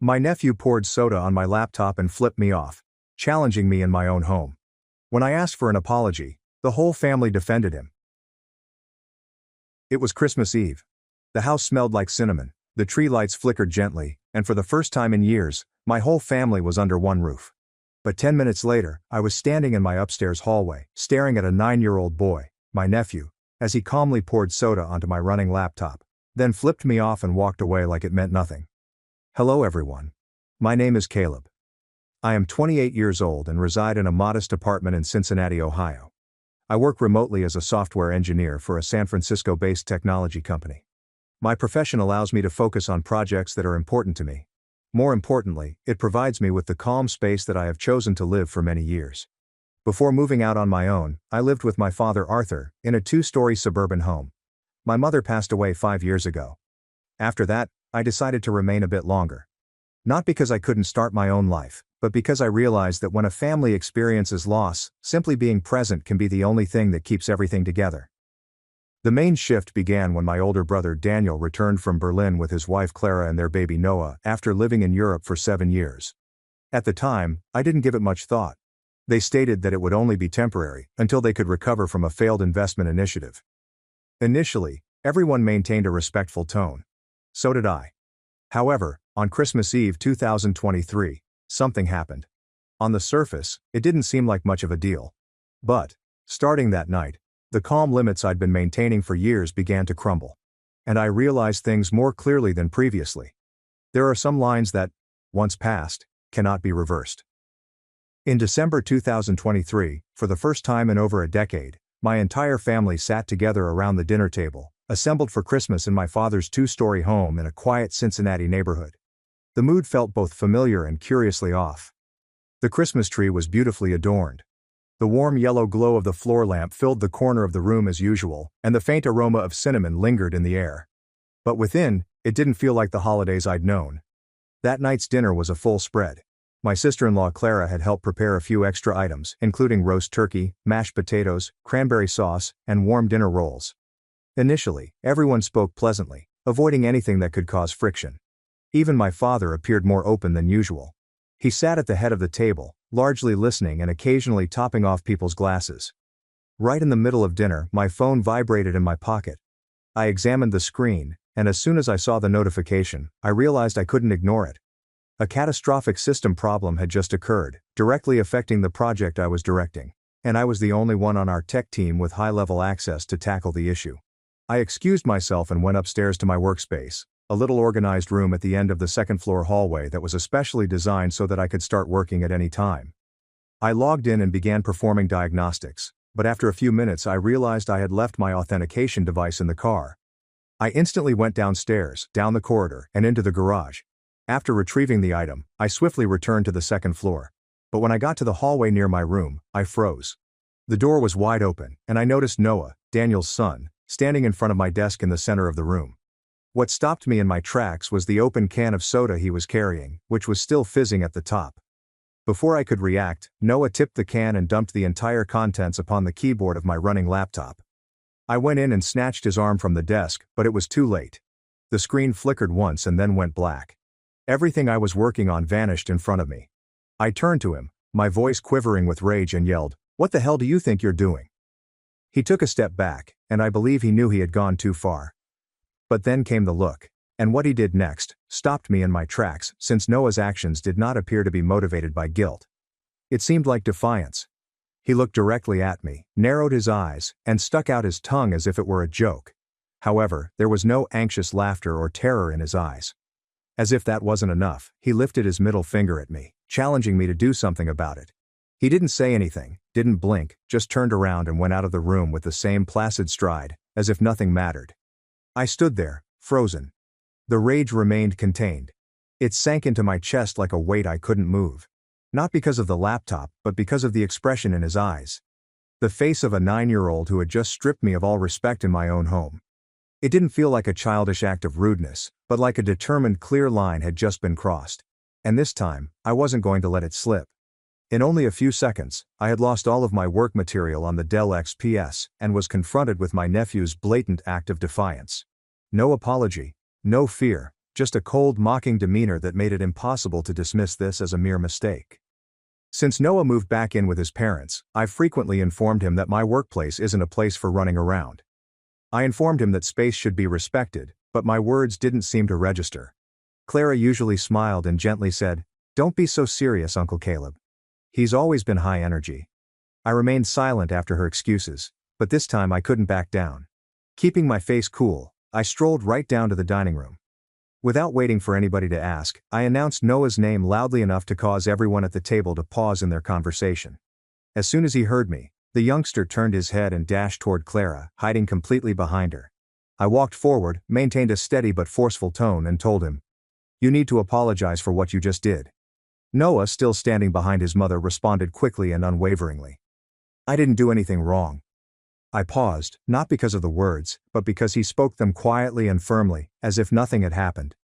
My nephew poured soda on my laptop and flipped me off, challenging me in my own home. When I asked for an apology, the whole family defended him. It was Christmas Eve. The house smelled like cinnamon, the tree lights flickered gently, and for the first time in years, my whole family was under one roof. But 10 minutes later, I was standing in my upstairs hallway, staring at a 9-year-old boy, my nephew, as he calmly poured soda onto my running laptop, then flipped me off and walked away like it meant nothing. Hello everyone. My name is Caleb. I am 28 years old and reside in a modest apartment in Cincinnati, Ohio. I work remotely as a software engineer for a San Francisco-based technology company. My profession allows me to focus on projects that are important to me. More importantly, it provides me with the calm space that I have chosen to live for many years. Before moving out on my own, I lived with my father Arthur, in a 2-story suburban home. My mother passed away 5 years ago. After that, I decided to remain a bit longer. Not because I couldn't start my own life, but because I realized that when a family experiences loss, simply being present can be the only thing that keeps everything together. The main shift began when my older brother Daniel returned from Berlin with his wife Clara and their baby Noah after living in Europe for 7 years. At the time, I didn't give it much thought. They stated that it would only be temporary, until they could recover from a failed investment initiative. Initially, everyone maintained a respectful tone. So did I. However, on Christmas Eve 2023, something happened. On the surface, it didn't seem like much of a deal. But, starting that night, the calm limits I'd been maintaining for years began to crumble. And I realized things more clearly than previously. There are some lines that, once passed, cannot be reversed. In December 2023, for the first time in over a decade, my entire family sat together around the dinner table, assembled for Christmas in my father's 2-story home in a quiet Cincinnati neighborhood. The mood felt both familiar and curiously off. The Christmas tree was beautifully adorned. The warm yellow glow of the floor lamp filled the corner of the room as usual, and the faint aroma of cinnamon lingered in the air. But within, it didn't feel like the holidays I'd known. That night's dinner was a full spread. My sister-in-law Clara had helped prepare a few extra items, including roast turkey, mashed potatoes, cranberry sauce, and warm dinner rolls. Initially, everyone spoke pleasantly, avoiding anything that could cause friction. Even my father appeared more open than usual. He sat at the head of the table, largely listening and occasionally topping off people's glasses. Right in the middle of dinner, my phone vibrated in my pocket. I examined the screen, and as soon as I saw the notification, I realized I couldn't ignore it. A catastrophic system problem had just occurred, directly affecting the project I was directing, and I was the only one on our tech team with high-level access to tackle the issue. I excused myself and went upstairs to my workspace, a little organized room at the end of the second-floor hallway that was especially designed so that I could start working at any time. I logged in and began performing diagnostics, but after a few minutes I realized I had left my authentication device in the car. I instantly went downstairs, down the corridor, and into the garage. After retrieving the item, I swiftly returned to the second floor. But when I got to the hallway near my room, I froze. The door was wide open, and I noticed Noah, Daniel's son, standing in front of my desk in the center of the room. What stopped me in my tracks was the open can of soda he was carrying, which was still fizzing at the top. Before I could react, Noah tipped the can and dumped the entire contents upon the keyboard of my running laptop. I went in and snatched his arm from the desk, but it was too late. The screen flickered once and then went black. Everything I was working on vanished in front of me. I turned to him, my voice quivering with rage, and yelled, "What the hell do you think you're doing?" He took a step back, and I believe he knew he had gone too far. But then came the look, and what he did next stopped me in my tracks, since Noah's actions did not appear to be motivated by guilt. It seemed like defiance. He looked directly at me, narrowed his eyes, and stuck out his tongue as if it were a joke. However, there was no anxious laughter or terror in his eyes. As if that wasn't enough, he lifted his middle finger at me, challenging me to do something about it. He didn't say anything, didn't blink, just turned around and went out of the room with the same placid stride, as if nothing mattered. I stood there, frozen. The rage remained contained. It sank into my chest like a weight I couldn't move. Not because of the laptop, but because of the expression in his eyes. The face of a 9-year-old who had just stripped me of all respect in my own home. It didn't feel like a childish act of rudeness, but like a determined clear line had just been crossed. And this time, I wasn't going to let it slip. In only a few seconds, I had lost all of my work material on the Dell XPS and was confronted with my nephew's blatant act of defiance. No apology, no fear, just a cold, mocking demeanor that made it impossible to dismiss this as a mere mistake. Since Noah moved back in with his parents, I've frequently informed him that my workplace isn't a place for running around. I informed him that space should be respected, but my words didn't seem to register. Clara usually smiled and gently said, "Don't be so serious, Uncle Caleb. He's always been high energy." I remained silent after her excuses, but this time I couldn't back down. Keeping my face cool, I strolled right down to the dining room. Without waiting for anybody to ask, I announced Noah's name loudly enough to cause everyone at the table to pause in their conversation. As soon as he heard me, the youngster turned his head and dashed toward Clara, hiding completely behind her. I walked forward, maintained a steady but forceful tone and told him, "You need to apologize for what you just did." Noah, still standing behind his mother, responded quickly and unwaveringly, "I didn't do anything wrong." I paused, not because of the words, but because he spoke them quietly and firmly, as if nothing had happened.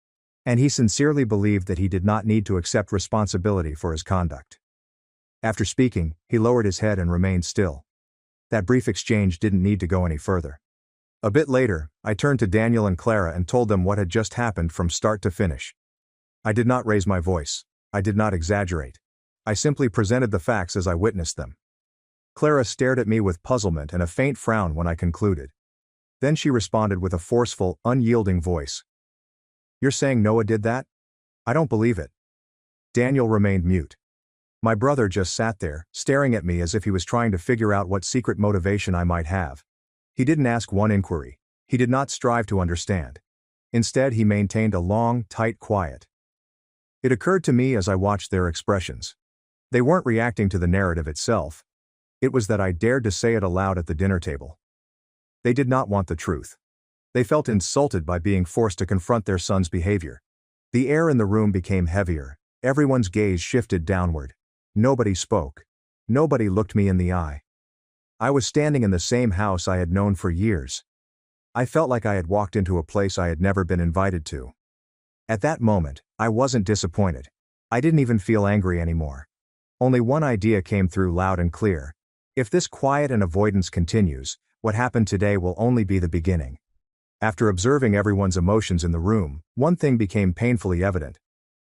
And he sincerely believed that he did not need to accept responsibility for his conduct. After speaking, he lowered his head and remained still. That brief exchange didn't need to go any further. A bit later, I turned to Daniel and Clara and told them what had just happened from start to finish. I did not raise my voice. I did not exaggerate. I simply presented the facts as I witnessed them. Clara stared at me with puzzlement and a faint frown when I concluded. Then she responded with a forceful, unyielding voice. "You're saying Noah did that? I don't believe it." Daniel remained mute. My brother just sat there, staring at me as if he was trying to figure out what secret motivation I might have. He didn't ask one inquiry. He did not strive to understand. Instead, he maintained a long, tight quiet. It occurred to me as I watched their expressions. They weren't reacting to the narrative itself. It was that I dared to say it aloud at the dinner table. They did not want the truth. They felt insulted by being forced to confront their son's behavior. The air in the room became heavier. Everyone's gaze shifted downward. Nobody spoke. Nobody looked me in the eye. I was standing in the same house I had known for years. I felt like I had walked into a place I had never been invited to. At that moment, I wasn't disappointed. I didn't even feel angry anymore. Only one idea came through loud and clear. If this quiet and avoidance continues, what happened today will only be the beginning. After observing everyone's emotions in the room, one thing became painfully evident.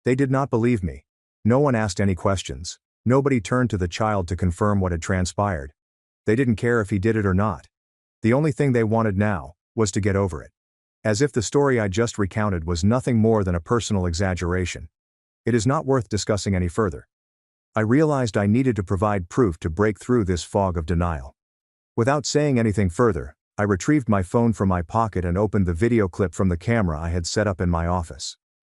They did not believe me. No one asked any questions. Nobody turned to the child to confirm what had transpired. They didn't care if he did it or not. The only thing they wanted now was to get over it. As if the story I just recounted was nothing more than a personal exaggeration. It is not worth discussing any further. I realized I needed to provide proof to break through this fog of denial. Without saying anything further, I retrieved my phone from my pocket and opened the video clip from the camera I had set up in my office.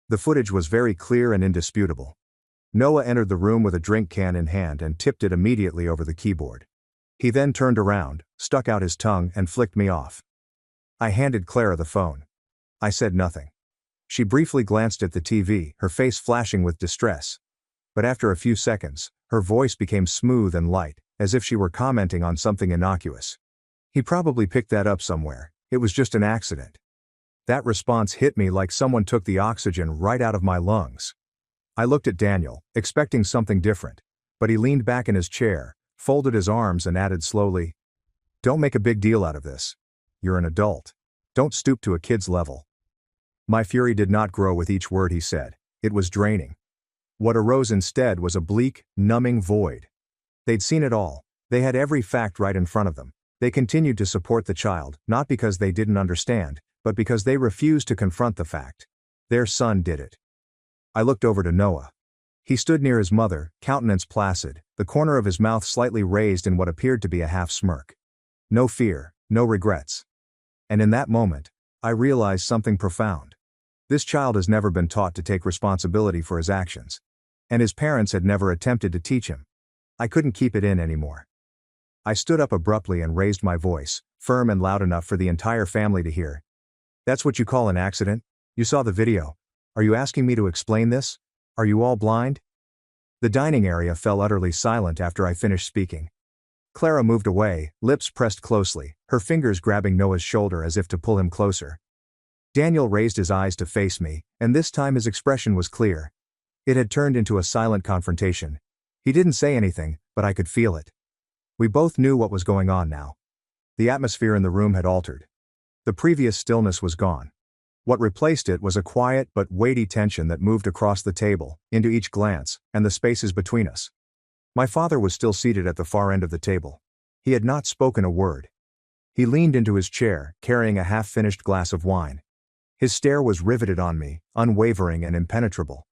The footage was very clear and indisputable. Noah entered the room with a drink can in hand and tipped it immediately over the keyboard. He then turned around, stuck out his tongue and flicked me off. I handed Clara the phone. I said nothing. She briefly glanced at the TV, her face flashing with distress. But after a few seconds, her voice became smooth and light, as if she were commenting on something innocuous. "He probably picked that up somewhere. It was just an accident." That response hit me like someone took the oxygen right out of my lungs. I looked at Daniel, expecting something different, but he leaned back in his chair, folded his arms and added slowly, "Don't make a big deal out of this. You're an adult. Don't stoop to a kid's level." My fury did not grow with each word he said. It was draining. What arose instead was a bleak, numbing void. They'd seen it all. They had every fact right in front of them. They continued to support the child, not because they didn't understand, but because they refused to confront the fact. Their son did it. I looked over to Noah. He stood near his mother, countenance placid, the corner of his mouth slightly raised in what appeared to be a half smirk. No fear, no regrets. And in that moment, I realized something profound. This child has never been taught to take responsibility for his actions. And his parents had never attempted to teach him. I couldn't keep it in anymore. I stood up abruptly and raised my voice, firm and loud enough for the entire family to hear. "That's what you call an accident? You saw the video. Are you asking me to explain this? Are you all blind?" The dining area fell utterly silent after I finished speaking. Clara moved away, lips pressed closely, her fingers grabbing Noah's shoulder as if to pull him closer. Daniel raised his eyes to face me, and this time his expression was clear. It had turned into a silent confrontation. He didn't say anything, but I could feel it. We both knew what was going on now. The atmosphere in the room had altered. The previous stillness was gone. What replaced it was a quiet but weighty tension that moved across the table, into each glance, and the spaces between us. My father was still seated at the far end of the table. He had not spoken a word. He leaned into his chair, carrying a half-finished glass of wine. His stare was riveted on me, unwavering and impenetrable.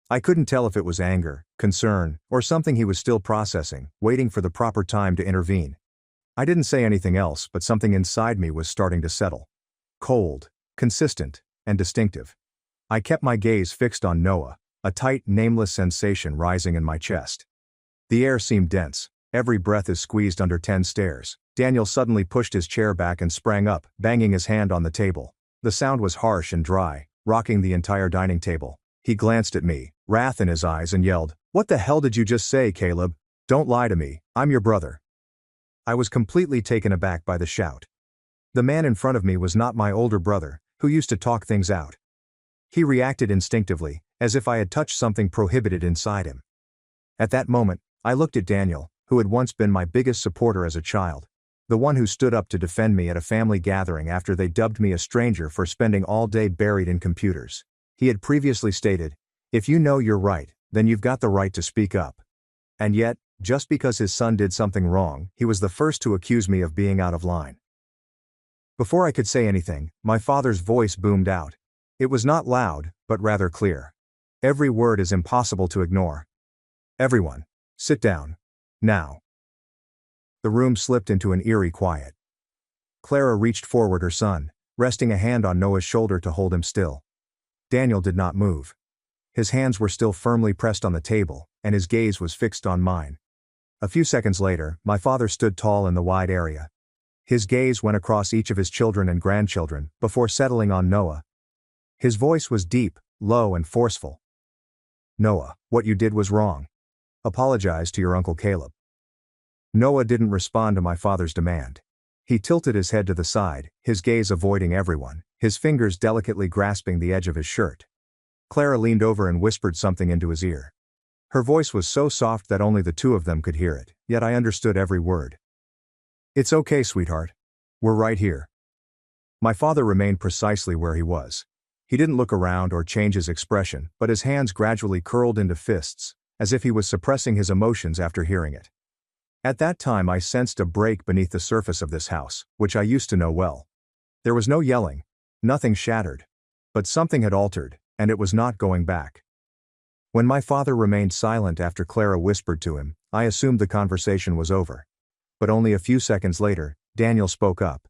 I couldn't tell if it was anger, concern, or something he was still processing, waiting for the proper time to intervene. I didn't say anything else, but something inside me was starting to settle. Cold, consistent, and distinctive. I kept my gaze fixed on Noah, a tight, nameless sensation rising in my chest. The air seemed dense. Every breath is squeezed under 10 stares. Daniel suddenly pushed his chair back and sprang up, banging his hand on the table. The sound was harsh and dry, rocking the entire dining table. He glanced at me, wrath in his eyes, and yelled, "What the hell did you just say, Caleb? Don't lie to me, I'm your brother." I was completely taken aback by the shout. The man in front of me was not my older brother, who used to talk things out. He reacted instinctively, as if I had touched something prohibited inside him. At that moment, I looked at Daniel, who had once been my biggest supporter as a child. The one who stood up to defend me at a family gathering after they dubbed me a stranger for spending all day buried in computers. He had previously stated, "If you know you're right, then you've got the right to speak up." And yet, just because his son did something wrong, he was the first to accuse me of being out of line. Before I could say anything, my father's voice boomed out. It was not loud, but rather clear. Every word is impossible to ignore. "Everyone, sit down. Now." The room slipped into an eerie quiet. Clara reached forward her son, resting a hand on Noah's shoulder to hold him still. Daniel did not move. His hands were still firmly pressed on the table, and his gaze was fixed on mine. A few seconds later, my father stood tall in the wide area. His gaze went across each of his children and grandchildren, before settling on Noah. His voice was deep, low, and forceful. "Noah, what you did was wrong. Apologize to your Uncle Caleb." Noah didn't respond to my father's demand. He tilted his head to the side, his gaze avoiding everyone, his fingers delicately grasping the edge of his shirt. Clara leaned over and whispered something into his ear. Her voice was so soft that only the two of them could hear it, yet I understood every word. "It's okay, sweetheart. We're right here." My father remained precisely where he was. He didn't look around or change his expression, but his hands gradually curled into fists, as if he was suppressing his emotions after hearing it. At that time I sensed a break beneath the surface of this house, which I used to know well. There was no yelling, nothing shattered. But something had altered, and it was not going back. When my father remained silent after Clara whispered to him, I assumed the conversation was over. But only a few seconds later, Daniel spoke up.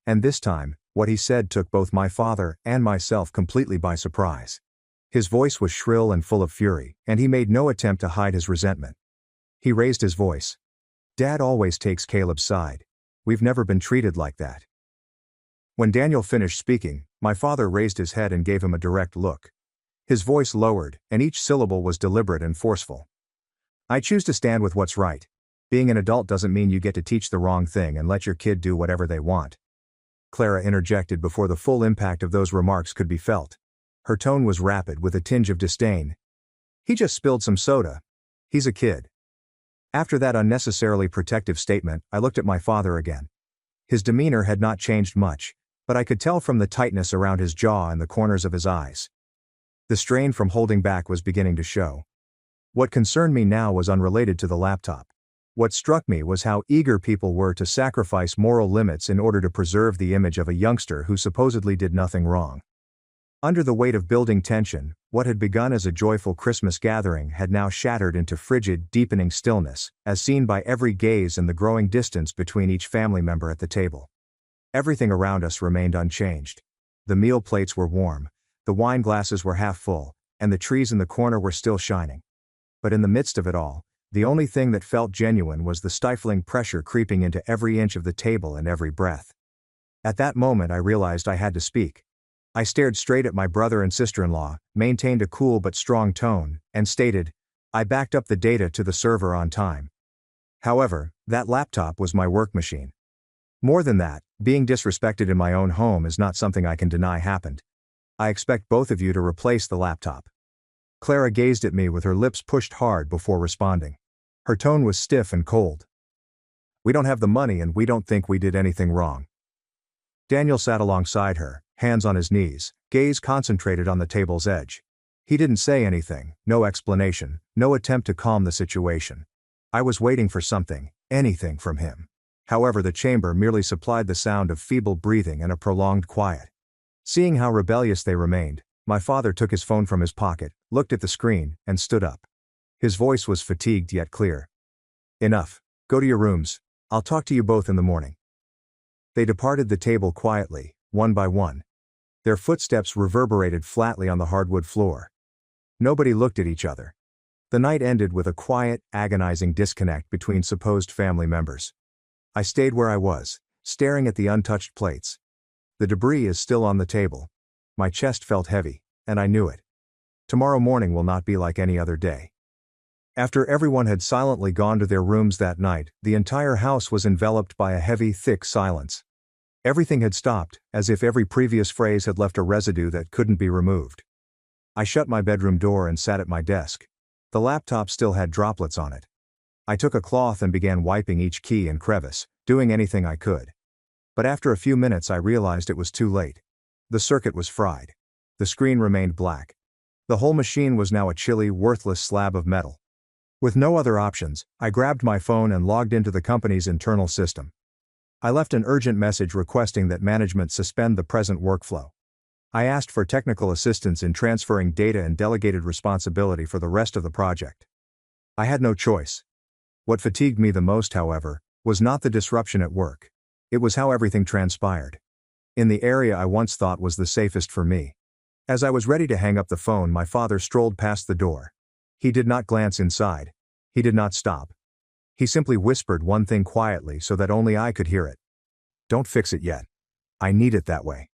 And this time, what he said took both my father and myself completely by surprise. His voice was shrill and full of fury, and he made no attempt to hide his resentment. He raised his voice. "Dad always takes Caleb's side. We've never been treated like that." When Daniel finished speaking, my father raised his head and gave him a direct look. His voice lowered, and each syllable was deliberate and forceful. "I choose to stand with what's right. Being an adult doesn't mean you get to teach the wrong thing and let your kid do whatever they want." Clara interjected before the full impact of those remarks could be felt. Her tone was rapid with a tinge of disdain. "He just spilled some soda. He's a kid." After that unnecessarily protective statement, I looked at my father again. His demeanor had not changed much, but I could tell from the tightness around his jaw and the corners of his eyes. The strain from holding back was beginning to show. What concerned me now was unrelated to the laptop. What struck me was how eager people were to sacrifice moral limits in order to preserve the image of a youngster who supposedly did nothing wrong. Under the weight of building tension, what had begun as a joyful Christmas gathering had now shattered into frigid, deepening stillness, as seen by every gaze and the growing distance between each family member at the table. Everything around us remained unchanged. The meal plates were warm, the wine glasses were half full, and the trees in the corner were still shining. But in the midst of it all, the only thing that felt genuine was the stifling pressure creeping into every inch of the table and every breath. At that moment I realized I had to speak. I stared straight at my brother and sister-in-law, maintained a cool but strong tone, and stated, "I backed up the data to the server on time. However, that laptop was my work machine. More than that, being disrespected in my own home is not something I can deny happened. I expect both of you to replace the laptop." Clara gazed at me with her lips pushed hard before responding. Her tone was stiff and cold. "We don't have the money and we don't think we did anything wrong." Daniel sat alongside her, hands on his knees, gaze concentrated on the table's edge. He didn't say anything, no explanation, no attempt to calm the situation. I was waiting for something, anything from him. However, the chamber merely supplied the sound of feeble breathing and a prolonged quiet. Seeing how rebellious they remained, my father took his phone from his pocket, looked at the screen, and stood up. His voice was fatigued yet clear. "Enough. Go to your rooms. I'll talk to you both in the morning." They departed the table quietly, one by one. Their footsteps reverberated flatly on the hardwood floor. Nobody looked at each other. The night ended with a quiet, agonizing disconnect between supposed family members. I stayed where I was, staring at the untouched plates. The debris is still on the table. My chest felt heavy, and I knew it. Tomorrow morning will not be like any other day. After everyone had silently gone to their rooms that night, the entire house was enveloped by a heavy, thick silence. Everything had stopped, as if every previous phrase had left a residue that couldn't be removed. I shut my bedroom door and sat at my desk. The laptop still had droplets on it. I took a cloth and began wiping each key and crevice, doing anything I could. But after a few minutes I realized it was too late. The circuit was fried. The screen remained black. The whole machine was now a chilly, worthless slab of metal. With no other options, I grabbed my phone and logged into the company's internal system. I left an urgent message requesting that management suspend the present workflow. I asked for technical assistance in transferring data and delegated responsibility for the rest of the project. I had no choice. What fatigued me the most, however, was not the disruption at work. It was how everything transpired. In the area I once thought was the safest for me. As I was ready to hang up the phone, my father strolled past the door. He did not glance inside. He did not stop. He simply whispered one thing quietly so that only I could hear it. "Don't fix it yet. I need it that way."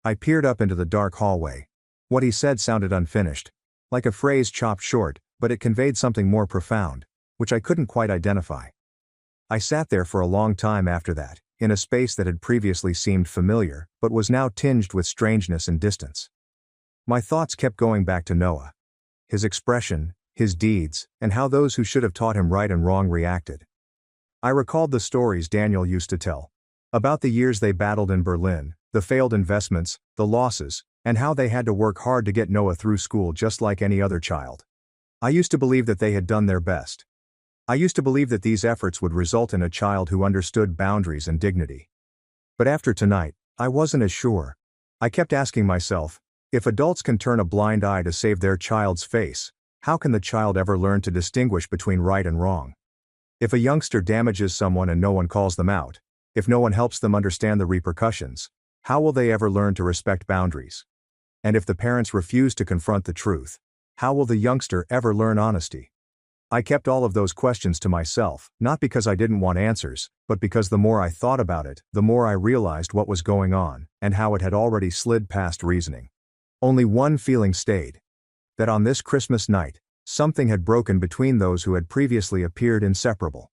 I peered up into the dark hallway. What he said sounded unfinished, like a phrase chopped short, but it conveyed something more profound, which I couldn't quite identify. I sat there for a long time after that, in a space that had previously seemed familiar, but was now tinged with strangeness and distance. My thoughts kept going back to Noah. His expression, his deeds, and how those who should have taught him right and wrong reacted. I recalled the stories Daniel used to tell. About the years they battled in Berlin, the failed investments, the losses, and how they had to work hard to get Noah through school just like any other child. I used to believe that they had done their best. I used to believe that these efforts would result in a child who understood boundaries and dignity. But after tonight, I wasn't as sure. I kept asking myself, if adults can turn a blind eye to save their child's face, how can the child ever learn to distinguish between right and wrong? If a youngster damages someone and no one calls them out, if no one helps them understand the repercussions, how will they ever learn to respect boundaries? And if the parents refuse to confront the truth, how will the youngster ever learn honesty? I kept all of those questions to myself, not because I didn't want answers, but because the more I thought about it, the more I realized what was going on, and how it had already slid past reasoning. Only one feeling stayed. That on this Christmas night, something had broken between those who had previously appeared inseparable.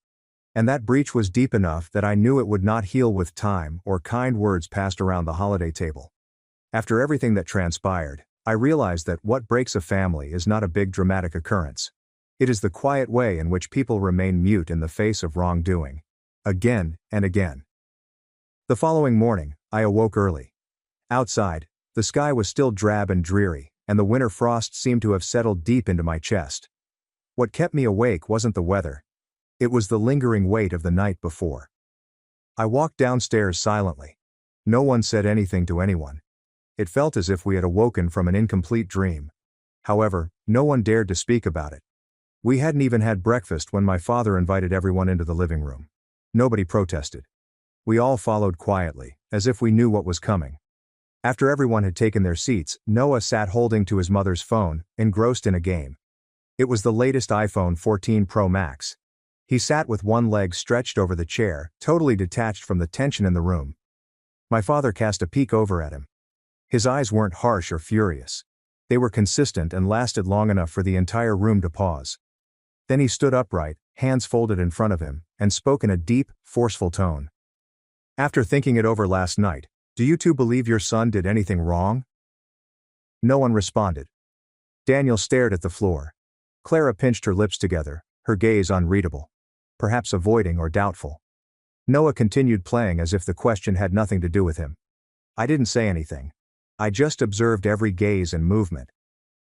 And that breach was deep enough that I knew it would not heal with time or kind words passed around the holiday table. After everything that transpired, I realized that what breaks a family is not a big dramatic occurrence. It is the quiet way in which people remain mute in the face of wrongdoing. Again and again. The following morning, I awoke early. Outside, the sky was still drab and dreary, and the winter frost seemed to have settled deep into my chest. What kept me awake wasn't the weather. It was the lingering weight of the night before. I walked downstairs silently. No one said anything to anyone. It felt as if we had awoken from an incomplete dream. However, no one dared to speak about it. We hadn't even had breakfast when my father invited everyone into the living room. Nobody protested. We all followed quietly, as if we knew what was coming. After everyone had taken their seats, Noah sat holding to his mother's phone, engrossed in a game. It was the latest iPhone 14 Pro Max. He sat with one leg stretched over the chair, totally detached from the tension in the room. My father cast a peek over at him. His eyes weren't harsh or furious. They were consistent and lasted long enough for the entire room to pause. Then he stood upright, hands folded in front of him, and spoke in a deep, forceful tone. "After thinking it over last night, do you two believe your son did anything wrong?" No one responded. Daniel stared at the floor. Clara pinched her lips together, her gaze unreadable. Perhaps avoiding or doubtful. Noah continued playing as if the question had nothing to do with him. I didn't say anything. I just observed every gaze and movement.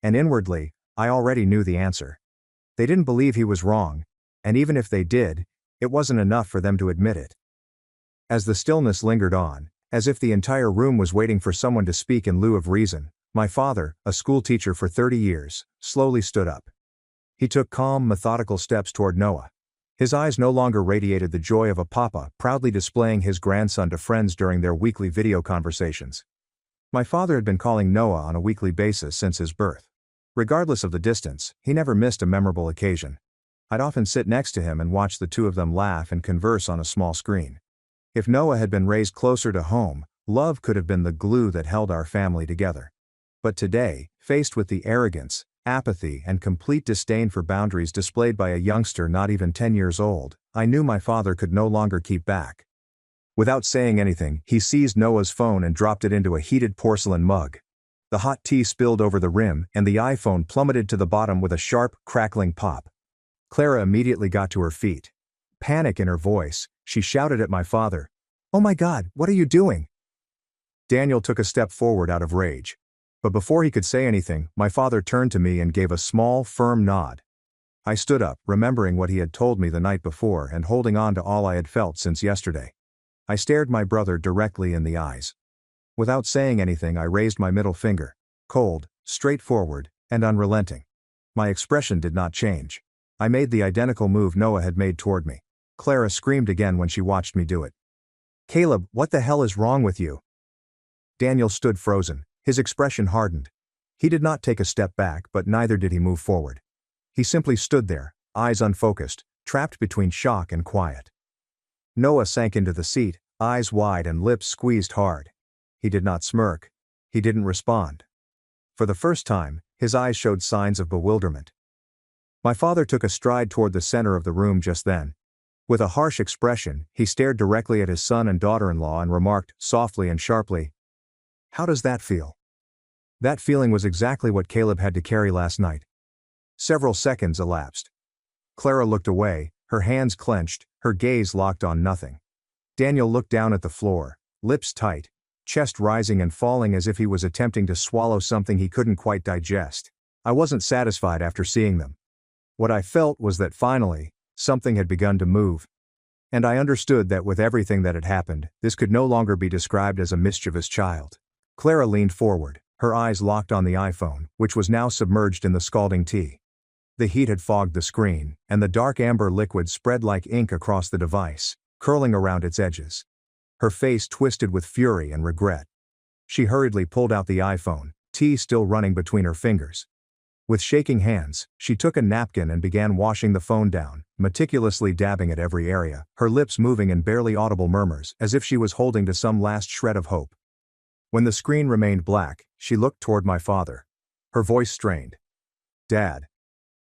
And inwardly, I already knew the answer. They didn't believe he was wrong, and even if they did, it wasn't enough for them to admit it. As the stillness lingered on, as if the entire room was waiting for someone to speak in lieu of reason, my father, a school teacher for 30 years, slowly stood up. He took calm, methodical steps toward Noah. His eyes no longer radiated the joy of a papa proudly displaying his grandson to friends during their weekly video conversations. My father had been calling Noah on a weekly basis since his birth. Regardless of the distance, he never missed a memorable occasion. I'd often sit next to him and watch the two of them laugh and converse on a small screen. If Noah had been raised closer to home, love could have been the glue that held our family together. But today, faced with the arrogance, apathy, and complete disdain for boundaries displayed by a youngster not even 10 years old, I knew my father could no longer keep back. Without saying anything, he seized Noah's phone and dropped it into a heated porcelain mug. The hot tea spilled over the rim, and the iPhone plummeted to the bottom with a sharp, crackling pop. Clara immediately got to her feet. Panic in her voice, she shouted at my father, "Oh my God, what are you doing?" Daniel took a step forward out of rage. But before he could say anything, my father turned to me and gave a small, firm nod. I stood up, remembering what he had told me the night before and holding on to all I had felt since yesterday. I stared my brother directly in the eyes. Without saying anything, I raised my middle finger, cold, straightforward, and unrelenting. My expression did not change. I made the identical move Noah had made toward me. Clara screamed again when she watched me do it. "Caleb, what the hell is wrong with you?" Daniel stood frozen. His expression hardened. He did not take a step back, but neither did he move forward. He simply stood there, eyes unfocused, trapped between shock and quiet. Noah sank into the seat, eyes wide and lips squeezed hard. He did not smirk. He didn't respond. For the first time, his eyes showed signs of bewilderment. My father took a stride toward the center of the room just then. With a harsh expression, he stared directly at his son and daughter-in-law and remarked, softly and sharply, "How does that feel?" That feeling was exactly what Caleb had to carry last night. Several seconds elapsed. Clara looked away, her hands clenched, her gaze locked on nothing. Daniel looked down at the floor, lips tight, chest rising and falling as if he was attempting to swallow something he couldn't quite digest. I wasn't satisfied after seeing them. What I felt was that finally, something had begun to move. And I understood that with everything that had happened, this could no longer be described as a mischievous child. Clara leaned forward, her eyes locked on the iPhone, which was now submerged in the scalding tea. The heat had fogged the screen, and the dark amber liquid spread like ink across the device, curling around its edges. Her face twisted with fury and regret. She hurriedly pulled out the iPhone, tea still running between her fingers. With shaking hands, she took a napkin and began washing the phone down, meticulously dabbing at every area, her lips moving in barely audible murmurs, as if she was holding to some last shred of hope. When the screen remained black, she looked toward my father. Her voice strained. "Dad.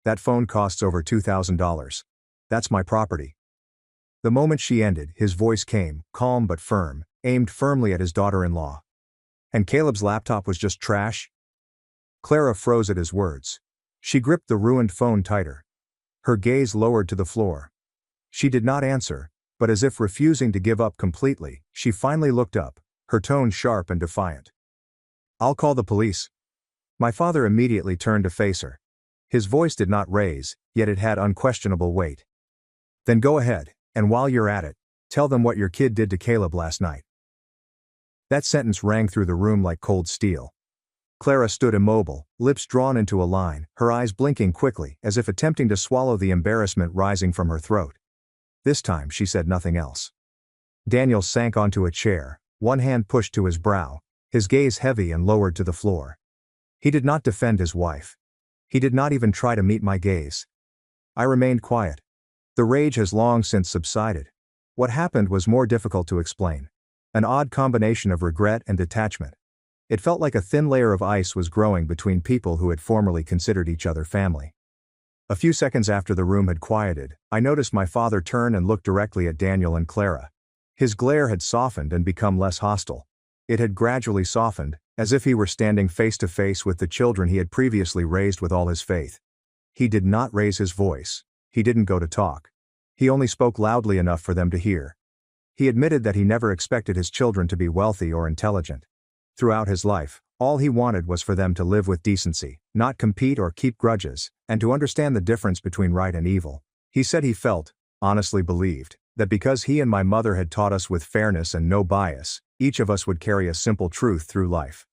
That phone costs over $2,000. That's my property." The moment she ended, his voice came, calm but firm, aimed firmly at his daughter-in-law. "And Caleb's laptop was just trash?" Clara froze at his words. She gripped the ruined phone tighter. Her gaze lowered to the floor. She did not answer, but as if refusing to give up completely, she finally looked up, her tone sharp and defiant. "I'll call the police." My father immediately turned to face her. His voice did not raise, yet it had unquestionable weight. "Then go ahead, and while you're at it, tell them what your kid did to Caleb last night." That sentence rang through the room like cold steel. Clara stood immobile, lips drawn into a line, her eyes blinking quickly, as if attempting to swallow the embarrassment rising from her throat. This time she said nothing else. Daniel sank onto a chair, one hand pushed to his brow, his gaze heavy and lowered to the floor. He did not defend his wife. He did not even try to meet my gaze. I remained quiet. The rage has long since subsided. What happened was more difficult to explain. An odd combination of regret and detachment. It felt like a thin layer of ice was growing between people who had formerly considered each other family. A few seconds after the room had quieted, I noticed my father turn and look directly at Daniel and Clara. His glare had softened and become less hostile. It had gradually softened, as if he were standing face to face with the children he had previously raised with all his faith. He did not raise his voice. He didn't go to talk. He only spoke loudly enough for them to hear. He admitted that he never expected his children to be wealthy or intelligent. Throughout his life, all he wanted was for them to live with decency, not compete or keep grudges, and to understand the difference between right and evil. He said he felt, honestly believed, that because he and my mother had taught us with fairness and no bias, each of us would carry a simple truth through life.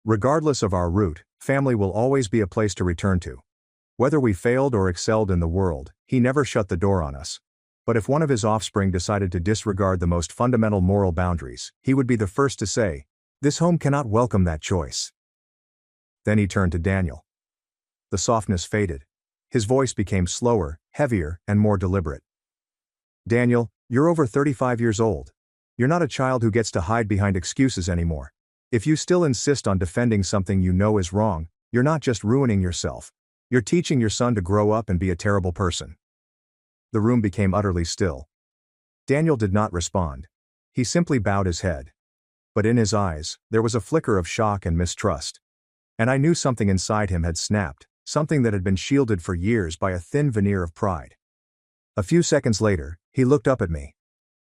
Regardless of our route, family will always be a place to return to. Whether we failed or excelled in the world, he never shut the door on us. But if one of his offspring decided to disregard the most fundamental moral boundaries, he would be the first to say, "This home cannot welcome that choice." Then he turned to Daniel. The softness faded. His voice became slower, heavier, and more deliberate. "Daniel, you're over 35 years old. You're not a child who gets to hide behind excuses anymore. If you still insist on defending something you know is wrong, you're not just ruining yourself. You're teaching your son to grow up and be a terrible person." The room became utterly still. Daniel did not respond. He simply bowed his head. But in his eyes, there was a flicker of shock and mistrust. And I knew something inside him had snapped, something that had been shielded for years by a thin veneer of pride. A few seconds later, he looked up at me.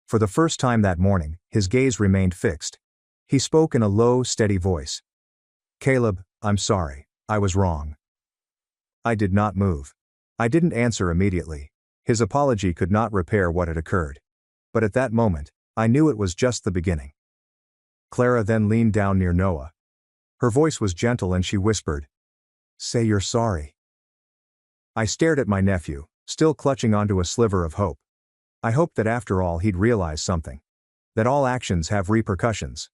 For the first time that morning, his gaze remained fixed. He spoke in a low, steady voice. "Caleb, I'm sorry. I was wrong." I did not move. I didn't answer immediately. His apology could not repair what had occurred. But at that moment, I knew it was just the beginning. Clara then leaned down near Noah. Her voice was gentle and she whispered, "Say you're sorry." I stared at my nephew, still clutching onto a sliver of hope. I hoped that after all he'd realize something. That all actions have repercussions.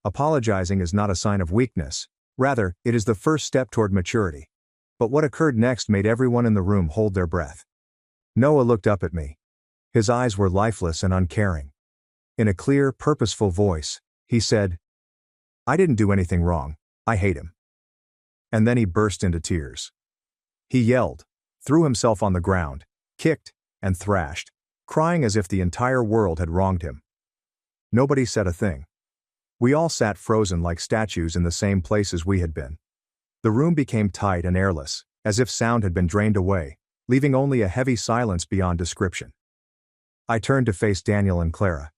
Apologizing is not a sign of weakness. Rather, it is the first step toward maturity. But what occurred next made everyone in the room hold their breath. Noah looked up at me. His eyes were lifeless and uncaring. In a clear, purposeful voice, he said, "I didn't do anything wrong. I hate him." And then he burst into tears. He yelled, threw himself on the ground, kicked, and thrashed, crying as if the entire world had wronged him. Nobody said a thing. We all sat frozen like statues in the same places we had been. The room became tight and airless, as if sound had been drained away, leaving only a heavy silence beyond description. I turned to face Daniel and Clara.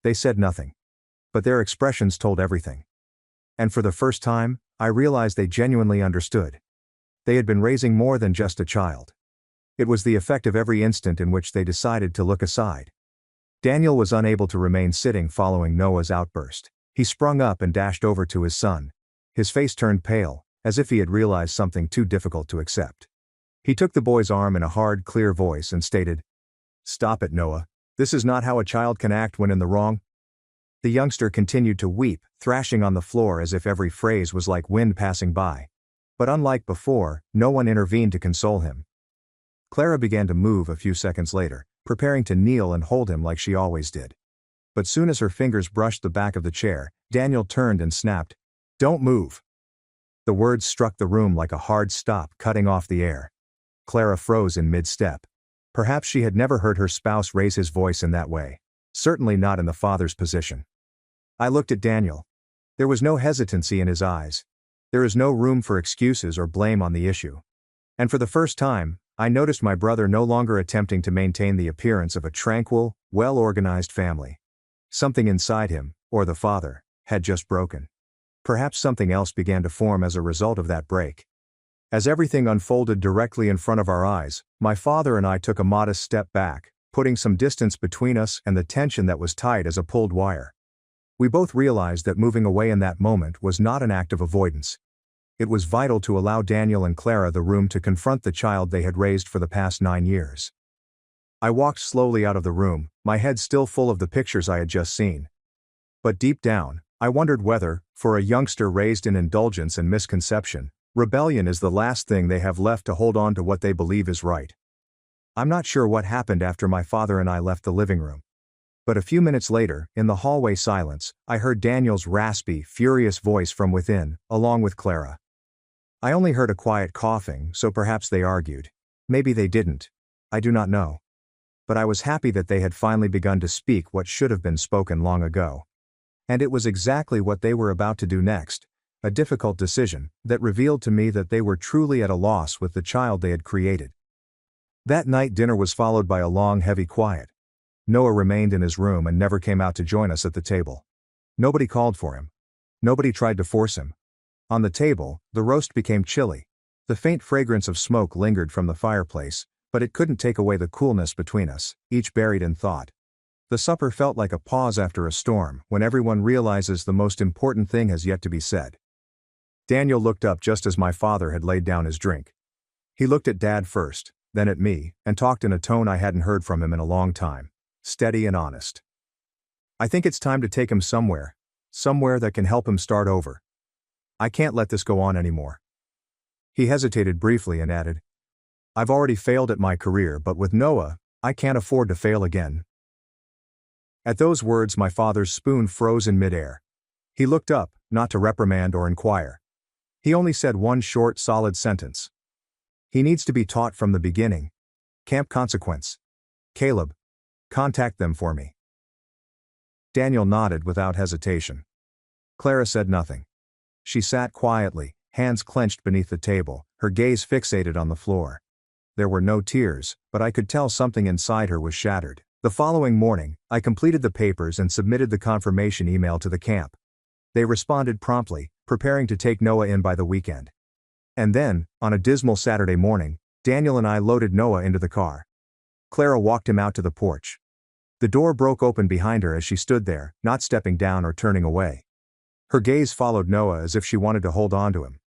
They said nothing. But their expressions told everything. And for the first time, I realized they genuinely understood. They had been raising more than just a child. It was the effect of every instant in which they decided to look aside. Daniel was unable to remain sitting following Noah's outburst. He sprung up and dashed over to his son. His face turned pale, as if he had realized something too difficult to accept. He took the boy's arm in a hard, clear voice and stated, "Stop it, Noah. This is not how a child can act when in the wrong." The youngster continued to weep, thrashing on the floor as if every phrase was like wind passing by. But unlike before, no one intervened to console him. Clara began to move a few seconds later, preparing to kneel and hold him like she always did. But soon as her fingers brushed the back of the chair, Daniel turned and snapped, "Don't move." The words struck the room like a hard stop, cutting off the air. Clara froze in mid-step. Perhaps she had never heard her spouse raise his voice in that way. Certainly not in the father's position. I looked at Daniel. There was no hesitancy in his eyes. There is no room for excuses or blame on the issue. And for the first time, I noticed my brother no longer attempting to maintain the appearance of a tranquil, well-organized family. Something inside him, or the father, had just broken. Perhaps something else began to form as a result of that break. As everything unfolded directly in front of our eyes, my father and I took a modest step back, putting some distance between us and the tension that was tight as a pulled wire. We both realized that moving away in that moment was not an act of avoidance. It was vital to allow Daniel and Clara the room to confront the child they had raised for the past 9 years. I walked slowly out of the room, my head still full of the pictures I had just seen. But deep down, I wondered whether, for a youngster raised in indulgence and misconception, rebellion is the last thing they have left to hold on to what they believe is right. I'm not sure what happened after my father and I left the living room. But a few minutes later, in the hallway silence, I heard Daniel's raspy, furious voice from within, along with Clara. I only heard a quiet coughing, so perhaps they argued. Maybe they didn't. I do not know. But I was happy that they had finally begun to speak what should have been spoken long ago. And it was exactly what they were about to do next, a difficult decision that revealed to me that they were truly at a loss with the child they had created. That night dinner was followed by a long, heavy quiet. Noah remained in his room and never came out to join us at the table. Nobody called for him. Nobody tried to force him. On the table, the roast became chilly. The faint fragrance of smoke lingered from the fireplace, but it couldn't take away the coolness between us, each buried in thought. The supper felt like a pause after a storm, when everyone realizes the most important thing has yet to be said. Daniel looked up just as my father had laid down his drink. He looked at Dad first, then at me, and talked in a tone I hadn't heard from him in a long time, steady and honest. "I think it's time to take him somewhere that can help him start over. I can't let this go on anymore." He hesitated briefly and added, "I've already failed at my career, but with Noah, I can't afford to fail again." At those words, my father's spoon froze in midair. He looked up, not to reprimand or inquire. He only said one short, solid sentence. "He needs to be taught from the beginning. Camp Consequence. Caleb, contact them for me." Daniel nodded without hesitation. Clara said nothing. She sat quietly, hands clenched beneath the table, her gaze fixated on the floor. There were no tears, but I could tell something inside her was shattered. The following morning, I completed the papers and submitted the confirmation email to the camp. They responded promptly, preparing to take Noah in by the weekend. And then, on a dismal Saturday morning, Daniel and I loaded Noah into the car. Clara walked him out to the porch. The door broke open behind her as she stood there, not stepping down or turning away. Her gaze followed Noah as if she wanted to hold on to him.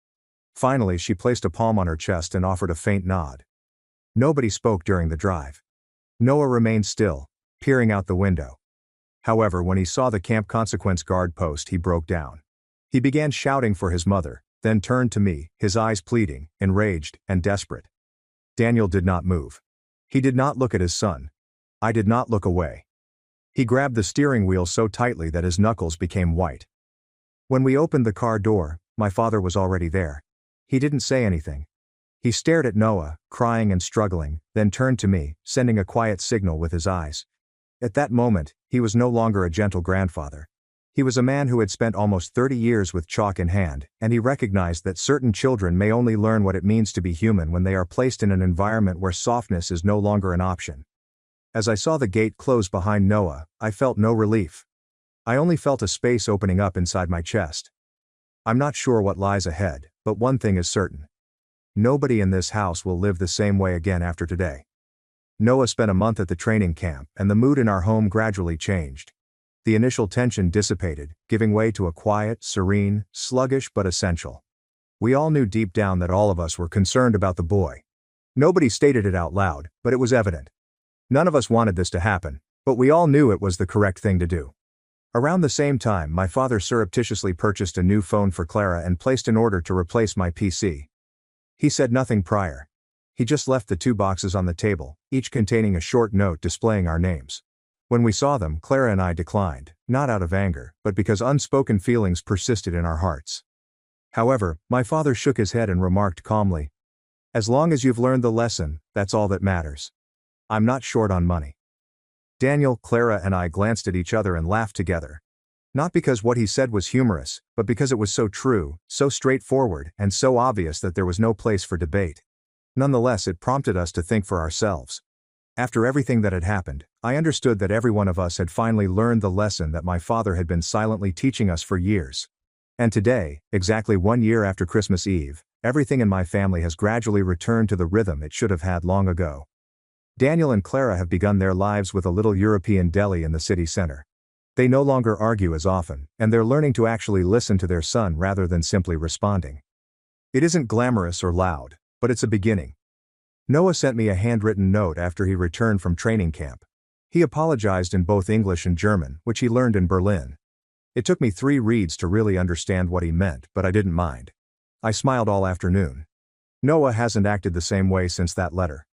Finally, she placed a palm on her chest and offered a faint nod. Nobody spoke during the drive. Noah remained still, peering out the window. However, when he saw the Camp Consequence guard post, he broke down. He began shouting for his mother, then turned to me, his eyes pleading, enraged, and desperate. Daniel did not move. He did not look at his son. I did not look away. He grabbed the steering wheel so tightly that his knuckles became white. When we opened the car door, my father was already there. He didn't say anything. He stared at Noah, crying and struggling, then turned to me, sending a quiet signal with his eyes. At that moment, he was no longer a gentle grandfather. He was a man who had spent almost 30 years with chalk in hand, and he recognized that certain children may only learn what it means to be human when they are placed in an environment where softness is no longer an option. As I saw the gate close behind Noah, I felt no relief. I only felt a space opening up inside my chest. I'm not sure what lies ahead, but one thing is certain. Nobody in this house will live the same way again after today. Noah spent a month at the training camp, and the mood in our home gradually changed. The initial tension dissipated, giving way to a quiet, serene, sluggish but essential. We all knew deep down that all of us were concerned about the boy. Nobody stated it out loud, but it was evident. None of us wanted this to happen, but we all knew it was the correct thing to do. Around the same time, my father surreptitiously purchased a new phone for Clara and placed an order to replace my PC. He said nothing prior. He just left the 2 boxes on the table, each containing a short note displaying our names. When we saw them, Clara and I declined, not out of anger, but because unspoken feelings persisted in our hearts. However, my father shook his head and remarked calmly, "As long as you've learned the lesson, that's all that matters. I'm not short on money." Daniel, Clara, and I glanced at each other and laughed together. Not because what he said was humorous, but because it was so true, so straightforward, and so obvious that there was no place for debate. Nonetheless, it prompted us to think for ourselves. After everything that had happened, I understood that every one of us had finally learned the lesson that my father had been silently teaching us for years. And today, exactly 1 year after Christmas Eve, everything in my family has gradually returned to the rhythm it should have had long ago. Daniel and Clara have begun their lives with a little European deli in the city center. They no longer argue as often, and they're learning to actually listen to their son rather than simply responding. It isn't glamorous or loud, but it's a beginning. Noah sent me a handwritten note after he returned from training camp. He apologized in both English and German, which he learned in Berlin. It took me 3 reads to really understand what he meant, but I didn't mind. I smiled all afternoon. Noah hasn't acted the same way since that letter.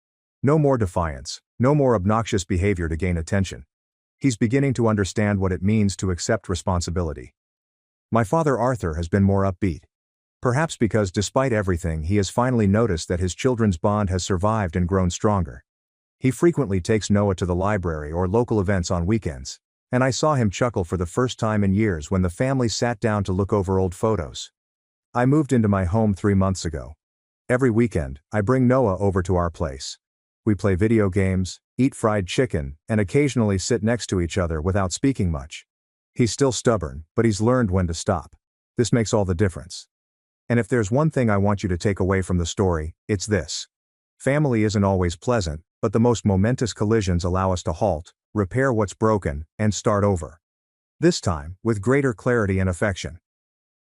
No more defiance, no more obnoxious behavior to gain attention. He's beginning to understand what it means to accept responsibility. My father Arthur has been more upbeat. Perhaps because despite everything he has finally noticed that his children's bond has survived and grown stronger. He frequently takes Noah to the library or local events on weekends, and I saw him chuckle for the first time in years when the family sat down to look over old photos. I moved into my home 3 months ago. Every weekend, I bring Noah over to our place. We play video games, eat fried chicken, and occasionally sit next to each other without speaking much. He's still stubborn, but he's learned when to stop. This makes all the difference. And if there's one thing I want you to take away from the story, it's this. Family isn't always pleasant, but the most momentous collisions allow us to halt, repair what's broken, and start over. This time, with greater clarity and affection.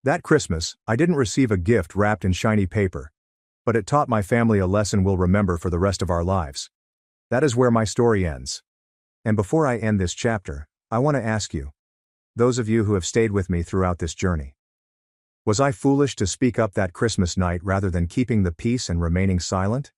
That Christmas, I didn't receive a gift wrapped in shiny paper. But it taught my family a lesson we'll remember for the rest of our lives. That is where my story ends. And before I end this chapter, I want to ask you, those of you who have stayed with me throughout this journey, was I foolish to speak up that Christmas night rather than keeping the peace and remaining silent?